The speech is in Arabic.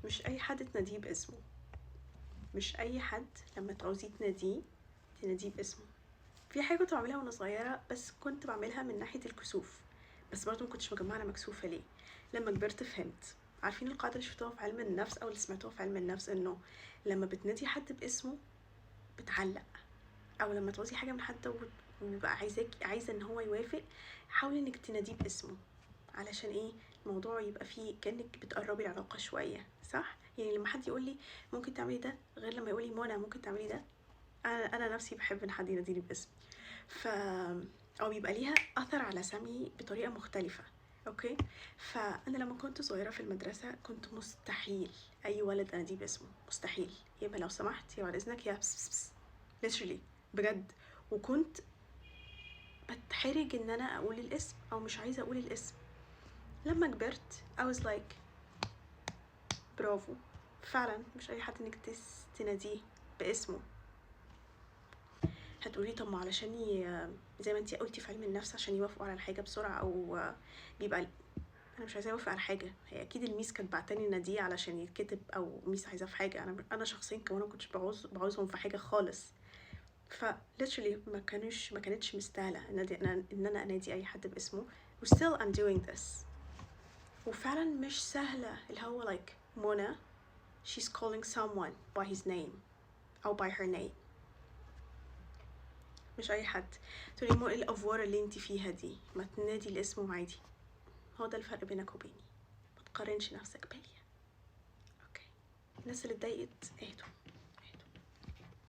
مش اي حد تناديه باسمه، مش اي حد لما تعوزيه تناديه باسمه. في حاجه كنت بعملها وانا صغيره، بس كنت بعملها من ناحيه الكسوف، بس برضه ما كنتش مجمعه انا مكسوفه ليه. لما كبرت فهمت. عارفين القاعده اللي شفتوها في علم النفس او اللي سمعتوها في علم النفس، انه لما بتنادي حد باسمه بتعلق، او لما تعوزي حاجه من حد ويبقى عايزه ان هو يوافق، حاولي انك تناديه باسمه. علشان ايه؟ الموضوع يبقى فيه كانك بتقربي العلاقه شويه، صح؟ يعني لما حد يقول لي ممكن تعملي ده، غير لما يقول لي منى ممكن تعملي ده. انا نفسي بحب ان حد يناديني باسمي، ف او بيبقى ليها اثر على سمعي بطريقه مختلفه. اوكي. فانا لما كنت صغيره في المدرسه كنت مستحيل اي ولد اناديه باسمه، مستحيل. يبقى لو سمحت، يا بعد اذنك، يا بس بس بس. literally بجد. وكنت بتحرج ان انا اقول الاسم او مش عايزه اقول الاسم. لما كبرت I was like برافو، فعلا مش اي حد انك تناديه باسمه. هتقولي طب ما علشان زي ما انتي قلتي في علم النفس عشان يوافقوا على الحاجه بسرعه، او بيبقى انا مش عايزه اوافق على حاجه. هي اكيد الميس كانت بعتني ناديه علشان يتكتب، او ميس عايزاه في حاجه. انا شخصيا كمان ما كنتش بعوزهم في حاجه خالص. ف literally ما كانتش مستاهله ان انا انادي اي حد باسمه. و still I'm doing this. وفعلا مش سهله، اللي هو like منى she's calling someone by his name او by her name. مش اي حد. تقولي مو ايه الافوار اللي انت فيها دي؟ ما تنادي الاسم عادي. هو ده الفرق بينك وبيني، ما تقارنش نفسك بيا. اوكي. الناس اللي اتضايقت اهدوا.